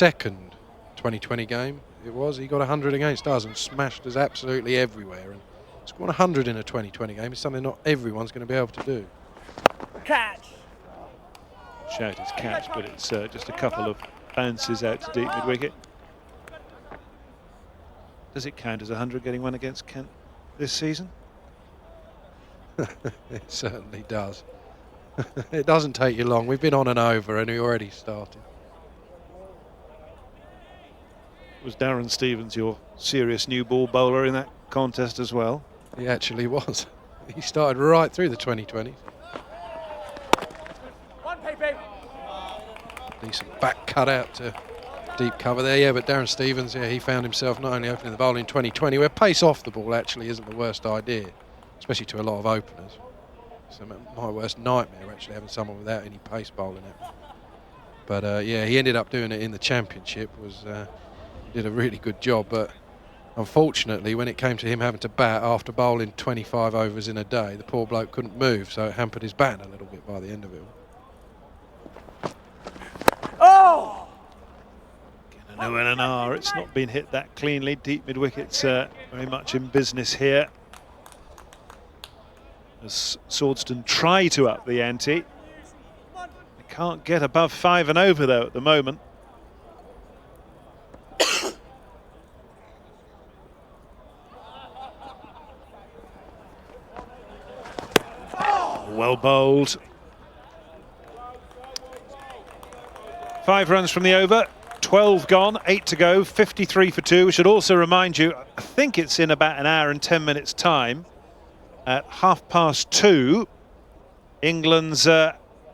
second 2020 game it was. He got 100 against us and smashed us absolutely everywhere. And scoring 100 in a 2020 game is something not everyone's going to be able to do. Catch! Shout is catch, but it's just a couple of bounces out to deep mid-wicket. Does it count as 100 getting one against Kent this season? It certainly does. It doesn't take you long. We've been on and over and we already started. Was Darren Stevens your serious new ball bowler in that contest as well? He actually was. He started right through the 2020s. Decent back cut out to deep cover there, yeah, but Darren Stevens, yeah, he found himself not only opening the bowl in 2020, where pace off the ball actually isn't the worst idea, especially to a lot of openers. So my worst nightmare, actually, having someone without any pace bowling it. But yeah, he ended up doing it in the championship. He did a really good job, but unfortunately, when it came to him having to bat after bowling 25 overs in a day, the poor bloke couldn't move, so it hampered his batting a little bit by the end of it. Oh! An O and an R. It's not been hit that cleanly. Deep mid-wicket's very much in business here. As Swardeston try to up the ante. They can't get above 5 and over though at the moment. Well bowled. 5 runs from the over, 12 gone, 8 to go, 53 for 2. We should also remind you, I think it's in about an hour and 10 minutes time, at 2:30, England's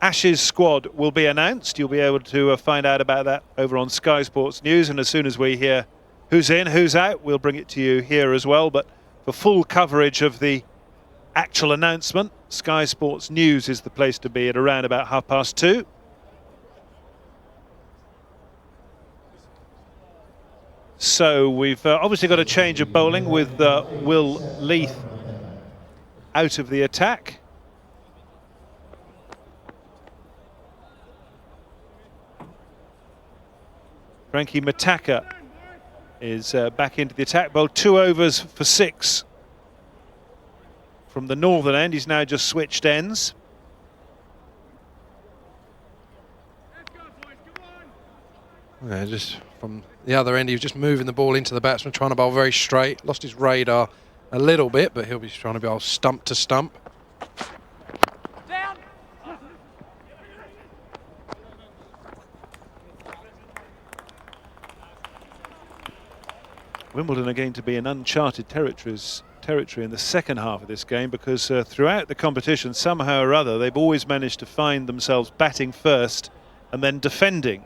Ashes squad will be announced. You'll be able to find out about that over on Sky Sports News, and as soon as we hear who's in, who's out, we'll bring it to you here as well. But for full coverage of the actual announcement, Sky Sports News is the place to be at around about 2:30. So we've obviously got a change of bowling with Will Leith out of the attack. Frankie Mataka is back into the attack. Bowled 2 overs for 6 from the northern end. He's now just switched ends. Yeah, just from the other end, he was just moving the ball into the batsman, trying to bowl very straight. Lost his radar a little bit, but he'll be trying to bowl stump to stump. Down. Wimbledon are going to be in uncharted territory in the second half of this game, because throughout the competition, somehow or other, they've always managed to find themselves batting first and then defending.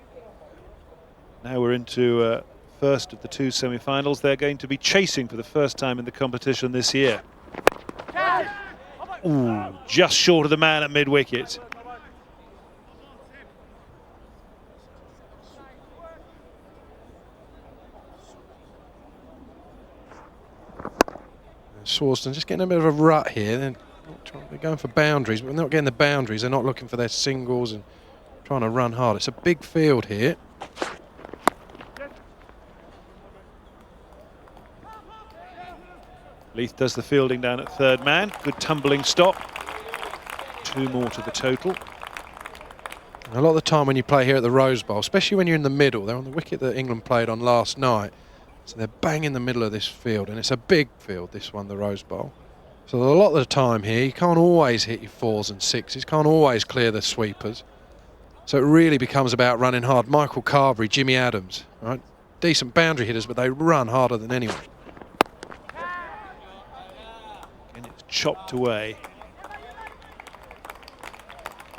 Now we're into first of the 2 semi-finals. They're going to be chasing for the first time in the competition this year. Ooh, just short of the man at mid-wicket. Swardeston just getting a bit of a rut here. They're going for boundaries, but they're not getting the boundaries. They're not looking for their singles and trying to run hard. It's a big field here. Leith does the fielding down at third man. Good tumbling stop. 2 more to the total. A lot of the time when you play here at the Rose Bowl, especially when you're in the middle, they're on the wicket that England played on last night. So they're bang in the middle of this field, and it's a big field, this one, the Rose Bowl. So a lot of the time here, you can't always hit your 4s and 6s, can't always clear the sweepers. So it really becomes about running hard. Michael Carberry, Jimmy Adams, right? Decent boundary hitters, but they run harder than anyone. And it's chopped away.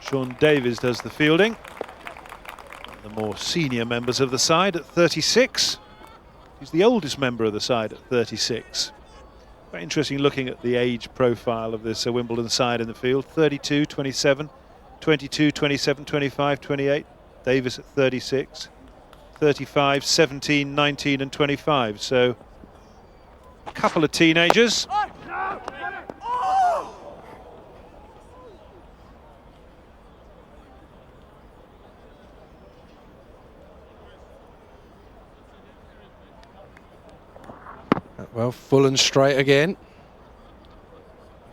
Sean Davies does the fielding. The more senior members of the side at 36. He's the oldest member of the side at 36. Quite interesting looking at the age profile of this Wimbledon side in the field. 32, 27, 22, 27, 25, 28. Davis at 36. 35, 17, 19 and 25. So a couple of teenagers. Hatwell full and straight again.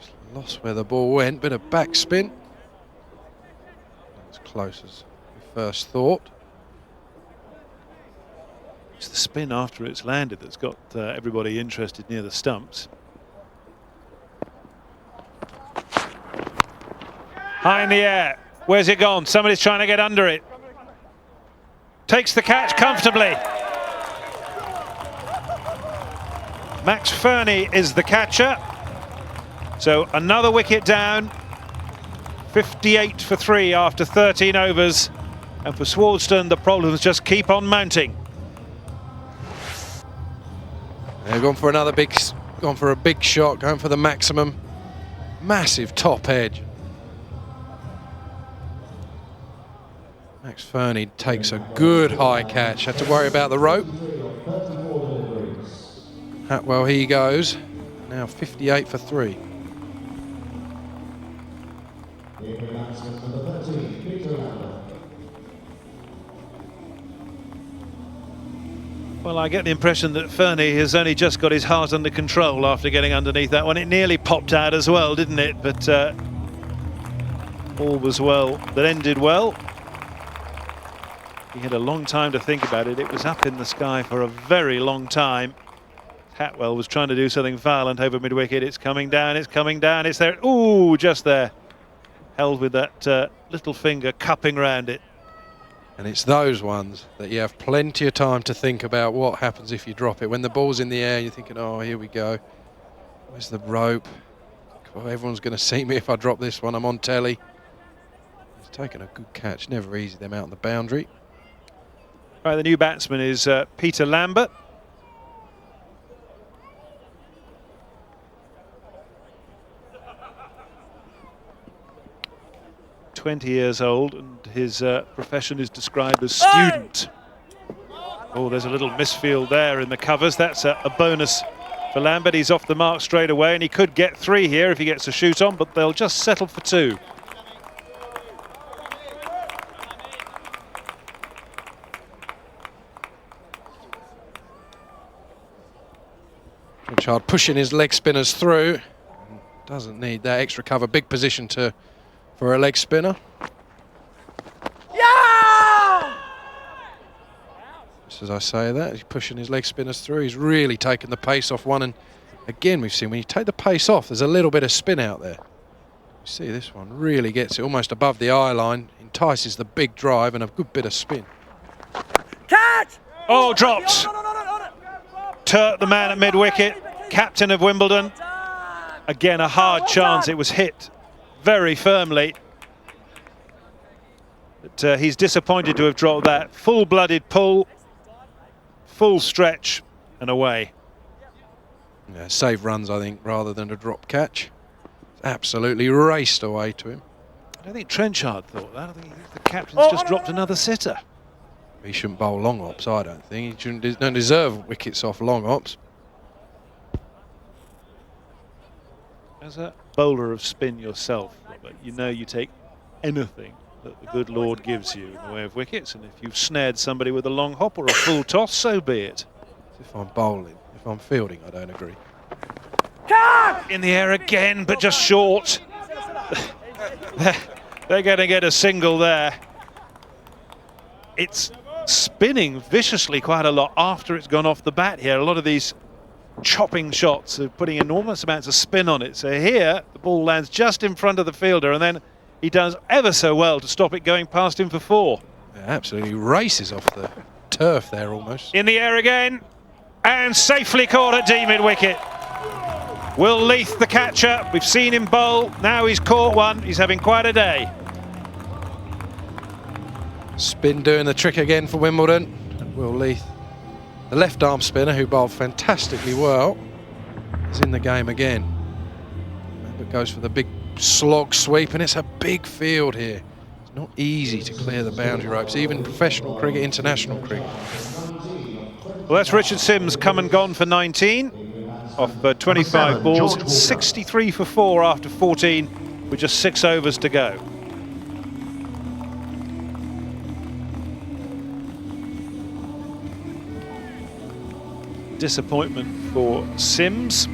Just lost where the ball went, bit of backspin. As close as we first thought. It's the spin after it's landed that's got everybody interested near the stumps. High in the air. Where's it gone? Somebody's trying to get under it. Takes the catch comfortably. Max Fernie is the catcher. So another wicket down. 58 for 3 after 13 overs. And for Swardeston, the problems just keep on mounting. They've gone for another gone for a big shot, going for the maximum. Massive top edge. Max Fernie takes a good high catch. Had to worry about the rope. Hatwell, he goes. Now 58 for 3. Well, I get the impression that Fernie has only just got his heart under control after getting underneath that one. It nearly popped out as well, didn't it? But all was well that ended well. He had a long time to think about it. It was up in the sky for a very long time. Hatwell was trying to do something violent over mid-wicket. It's coming down, it's coming down, it's there. Ooh, just there. Held with that little finger cupping round it. And it's those ones that you have plenty of time to think about what happens if you drop it. When the ball's in the air, you're thinking, oh, here we go. Where's the rope? Well, everyone's going to see me if I drop this one. I'm on telly. He's taken a good catch. Never easy, them out on the boundary. Right, the new batsman is Peter Lambert. ...20 years old, and his profession is described as student. Oh, there's a little misfield there in the covers. That's a bonus for Lambert. He's off the mark straight away, and he could get 3 here if he gets a shoot on, but they'll just settle for 2. Trenchard pushing his leg spinners through. Doesn't need that extra cover. Big position for a leg spinner. Yeah! Just as I say that, he's pushing his leg spinners through. He's really taken the pace off one. And again, we've seen when you take the pace off, there's a little bit of spin out there. You see this one really gets it almost above the eye line, entices the big drive and a good bit of spin. Catch! Oh, dropped. Turt, the man at mid-wicket, captain of Wimbledon. Again, a hard chance. It was hit very firmly. But he's disappointed to have dropped that. Full-blooded pull, full stretch and away. Yeah, save runs, I think, rather than a drop catch. Absolutely raced away to him. I don't think Trenchard thought that. I think the captain's just dropped another sitter. He shouldn't bowl long hops, I don't think. He don't deserve wickets off long hops. As a bowler of spin yourself, Robert, you know you take anything that the good Lord gives you in the way of wickets, and if you've snared somebody with a long hop or a full toss, so be it. If I'm bowling, if I'm fielding, I don't agree. In the air again, but just short. They're going to get a single there. It's spinning viciously quite a lot after it's gone off the bat here. A lot of these chopping shots are putting enormous amounts of spin on it. So here, the ball lands just in front of the fielder, and then he does ever so well to stop it going past him for 4. Yeah, absolutely races off the turf there almost. In the air again, and safely caught at D mid-wicket. Will Leith, the catcher, we've seen him bowl, now he's caught one, he's having quite a day. Spin doing the trick again for Wimbledon. Will Leith, the left arm spinner who bowled fantastically well, is in the game again. Lambert goes for the big slog sweep, and it's a big field here. It's not easy to clear the boundary ropes, even professional cricket, international cricket. Well, that's Richard Sims come and gone for 19 off 25 balls, 63 for 4 after 14 with just 6 overs to go. disappointment for Sims.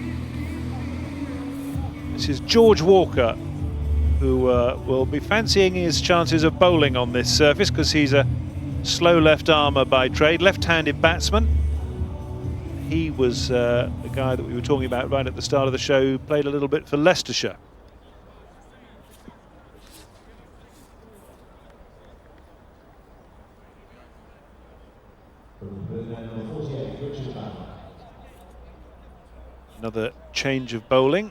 This is George Walker, who will be fancying his chances of bowling on this surface because he's a slow left-armer by trade, left-handed batsman. He was the guy that we were talking about right at the start of the show, who played a little bit for Leicestershire. Another change of bowling.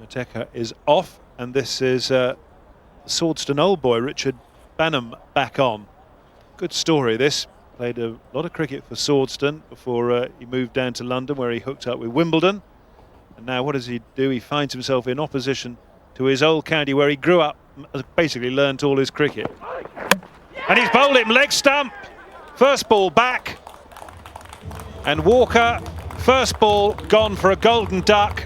Mateka is off, and this is Swardeston old boy Richard Banham back on. Good story this. Played a lot of cricket for Swardeston before he moved down to London, where he hooked up with Wimbledon. And now what does he do? He finds himself in opposition to his old county where he grew up, basically learnt all his cricket. And he's bowled him leg stump. First ball back. And Walker, first ball gone for a golden duck.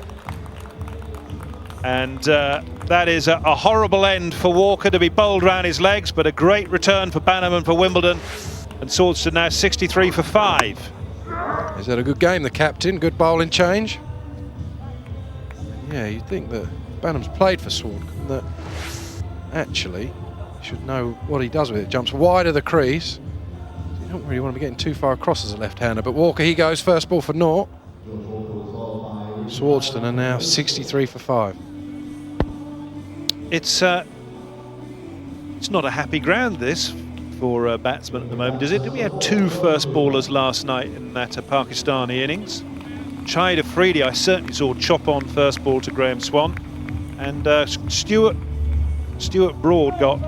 And that is a horrible end for Walker to be bowled round his legs, but a great return for Banham and for Wimbledon. And Swardeston now 63 for 5. Is that a good game, the captain? Good bowling change? Yeah, you'd think that Banham's played for Swardeston, that actually he should know what he does with it. Jumps wide of the crease. You don't really want to be getting too far across as a left-hander, but Walker, he goes first ball for naught. Swardeston are now 63 for 5. It's not a happy ground, this, for batsmen at the moment, is it? We had 2 first ballers last night in that Pakistani innings. Chahid Afridi, I certainly saw chop on first ball to Graham Swan, and Stuart Broad got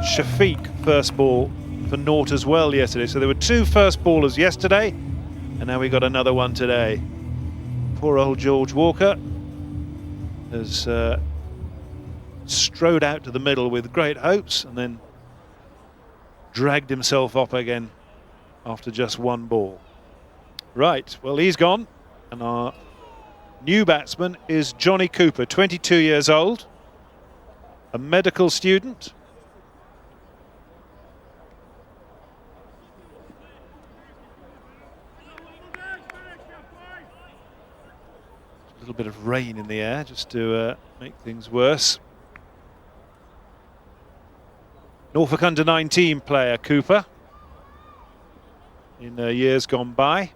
Shafiq first ball for naught as well yesterday. So there were 2 first ballers yesterday, and now we got another one today. Poor old George Walker has strode out to the middle with great hopes and then dragged himself up again after just 1 ball. Right, well, he's gone, and our new batsman is Johnny Cooper, 22 years old, a medical student. A little bit of rain in the air just to make things worse. Norfolk under-19 player Cooper in years gone by.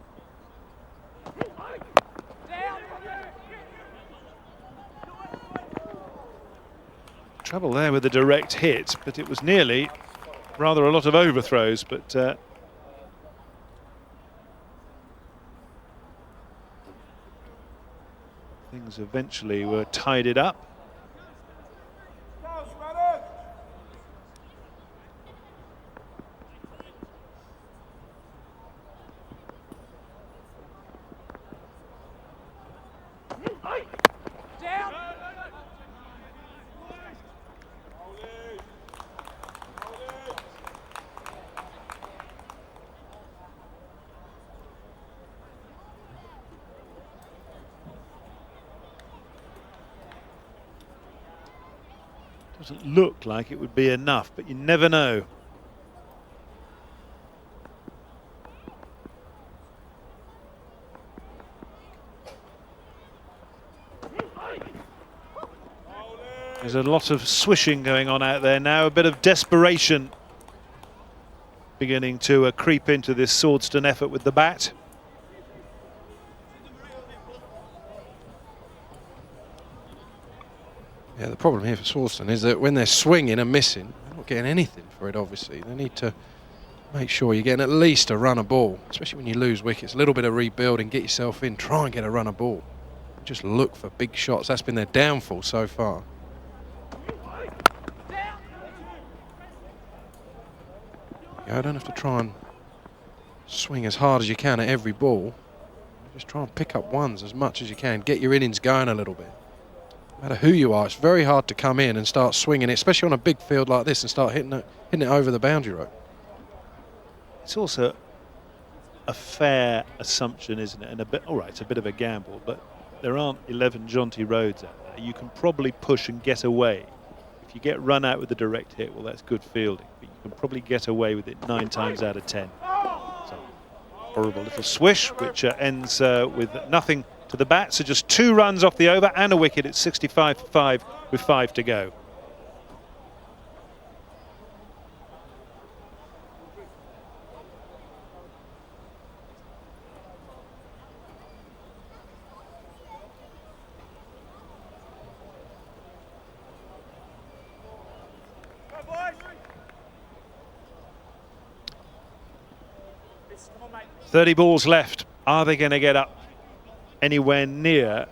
Trouble there with the direct hit, but it was nearly rather a lot of overthrows, but things eventually were tidied up. Doesn't look like it would be enough, but you never know. There's a lot of swishing going on out there now, a bit of desperation beginning to creep into this Swardeston effort with the bat. Yeah, the problem here for Swardeston is that when they're swinging and missing, they're not getting anything for it, obviously. They need to make sure you're getting at least a run of ball, especially when you lose wickets. A little bit of rebuilding, get yourself in, try and get a run of ball. Just look for big shots. That's been their downfall so far. You don't have to try and swing as hard as you can at every ball. Just try and pick up ones as much as you can. Get your innings going a little bit. No matter who you are, it's very hard to come in and start swinging it, especially on a big field like this, and start hitting it over the boundary rope. It's also a fair assumption, isn't it? And a bit, all right, it's a bit of a gamble, but there aren't 11 jaunty roads out there. You can probably push and get away if if you get run out with a direct hit, well, that's good fielding. But you can probably get away with it 9 times out of 10. So, horrible little swish, which ends with nothing to the bat. So just 2 runs off the over and a wicket at 65 for 5 with 5 to go. Go, boys. 30 balls left. Are they going to get up anywhere near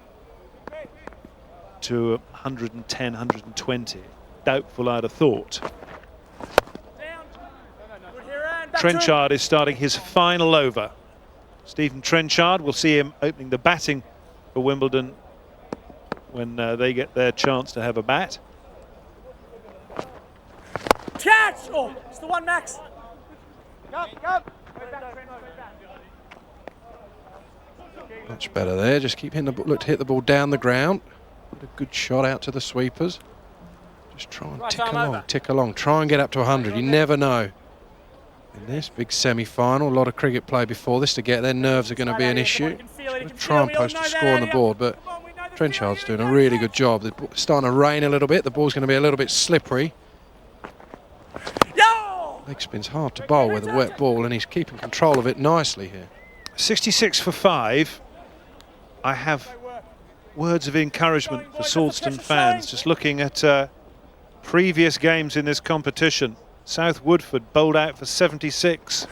to 110, 120? Doubtful, I'd have thought. Trenchard is starting his final over. Stephen Trenchard, we'll see him opening the batting for Wimbledon when they get their chance to have a bat. Catch! Oh, it's the one, Max. Go, go. Much better there. Just keep hitting the ball. Look to hit the ball down the ground. Put a good shot out to the sweepers. Just try and tick along. Try and get up to 100. You never know. In this big semi-final, a lot of cricket play before this to get there. Nerves are going to be an issue. Try and post a score on the board, but Trenchard's doing a really good job. It's starting to rain a little bit. The ball's going to be a little bit slippery. Leg spin's hard to bowl with a wet ball, and he's keeping control of it nicely here. 66 for 5. I have words of encouragement for Swardeston fans. Just looking at previous games in this competition. South Woodford bowled out for 76.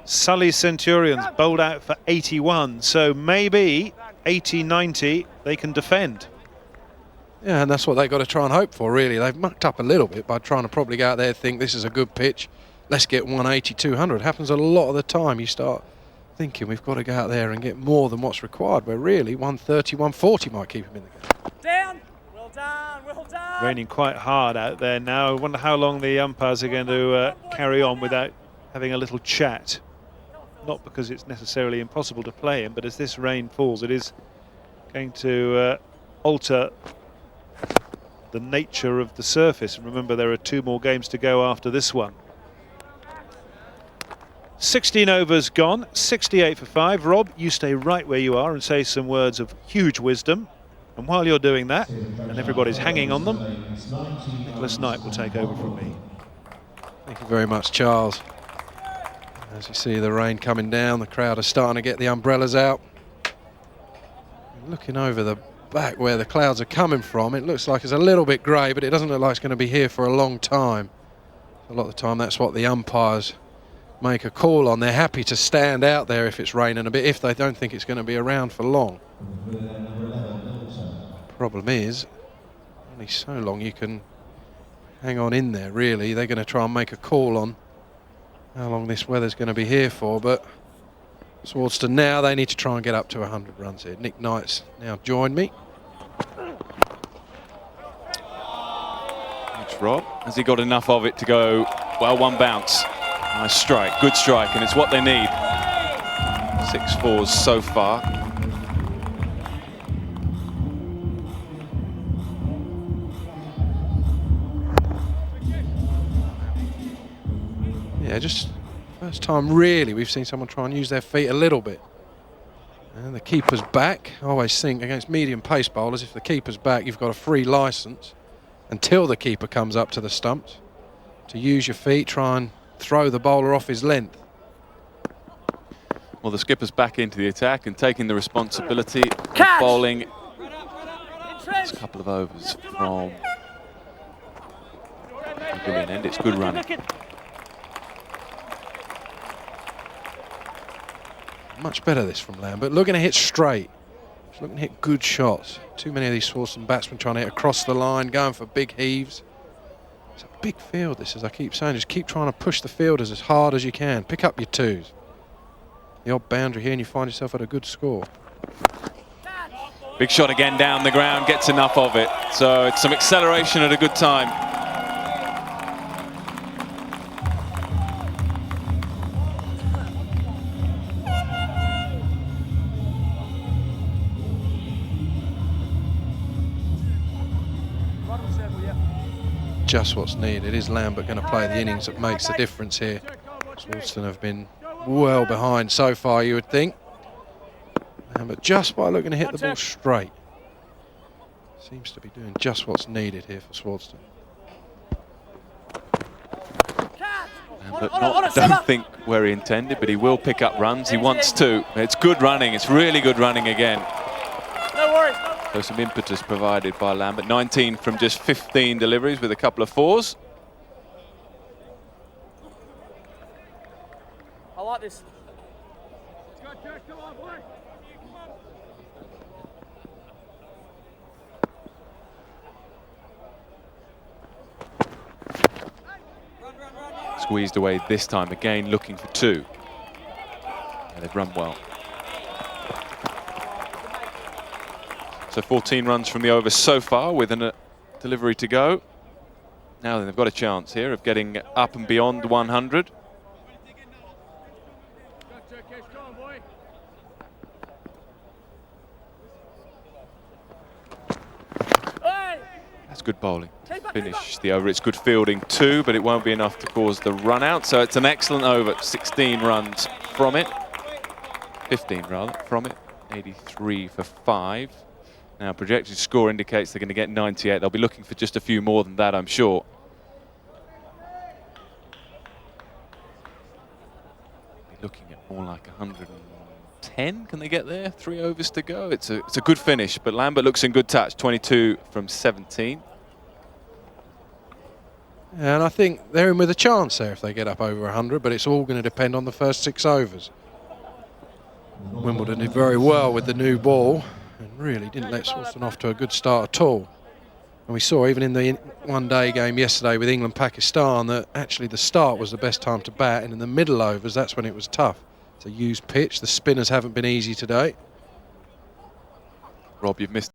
Surrey Centurions bowled out for 81. So maybe 80, 90 they can defend. Yeah, and that's what they've got to try and hope for, really. They've mucked up a little bit by trying to probably go out there and think this is a good pitch. Let's get 180, 200. Happens a lot of the time. You start thinking we've got to go out there and get more than what's required, where really 130, 140 might keep him in the game. Down. Well done, well done. Raining quite hard out there now. I wonder how long the umpires are going to carry on without having a little chat. Not because it's necessarily impossible to play him, but as this rain falls, it is going to alter the nature of the surface. And remember, there are 2 more games to go after this one. 16 overs gone, 68 for 5. Rob, you stay right where you are and say some words of huge wisdom. And while you're doing that, and everybody's hanging on them, Nicholas Knight will take over from me. Thank you very much, Charles. As you see the rain coming down, the crowd are starting to get the umbrellas out. Looking over the back where the clouds are coming from, it looks like it's a little bit grey, but it doesn't look like it's going to be here for a long time. A lot of the time that's what the umpires make a call on. They're happy to stand out there if it's raining a bit, if they don't think it's going to be around for long. Problem is, only so long you can hang on in there, really. They're going to try and make a call on how long this weather's going to be here for, but Swardeston now, they need to try and get up to 100 runs here. Nick Knight's now joined me. Thanks, Rob. Has he got enough of it to go, well, one bounce? Nice strike, good strike, and it's what they need. 6 fours so far. Yeah, just first time really we've seen someone try and use their feet a little bit. And the keeper's back. I always think against medium pace bowlers, if the keeper's back, you've got a free licence until the keeper comes up to the stumps to use your feet, try and throw the bowler off his length. Well, the skipper's back into the attack and taking the responsibility of Catch! bowling. It's a couple of overs from the pavilion end. It's good running. Much better this from Lambert. Looking to hit straight. He's looking to hit good shots. Too many of these Swardeston batsmen trying to hit across the line, going for big heaves. It's a big field, this, as I keep saying. Just keep trying to push the fielders as hard as you can. Pick up your 2s. The odd boundary here and you find yourself at a good score. Big shot again down the ground, gets enough of it. So it's some acceleration at a good time. Just what's needed. Is Lambert going to play the innings that makes the difference here? Swardeston have been well behind so far, you would think. Lambert, just by looking to hit the ball straight, seems to be doing just what's needed here for Swardeston. Lambert, don't think where he intended, but he will pick up runs. He wants to. It's good running. It's really good running again. No worries. So some impetus provided by Lambert. 19 from just 15 deliveries with a couple of fours. I like this. Squeezed away this time, again looking for two. And they've run well. So 14 runs from the over so far with a delivery to go. Now then, they've got a chance here of getting up and beyond 100. That's good bowling. Finish the over. It's good fielding too, but it won't be enough to cause the run out. So it's an excellent over. 16 runs from it. 15 rather from it. 83 for 5. Now projected score indicates they're going to get 98. They'll be looking for just a few more than that, I'm sure. Be looking at more like 110. Can they get there? 3 overs to go. It's a good finish, but Lambert looks in good touch. 22 from 17. And I think they're in with a chance there if they get up over 100, but it's all going to depend on the first 6 overs. Wimbledon did very well with the new ball and really didn't let Swardeston off to a good start at all. And we saw even in the one-day game yesterday with England-Pakistan that actually the start was the best time to bat, and in the middle overs that's when it was tough. It's a used pitch. The spinners haven't been easy today. Rob, you've missed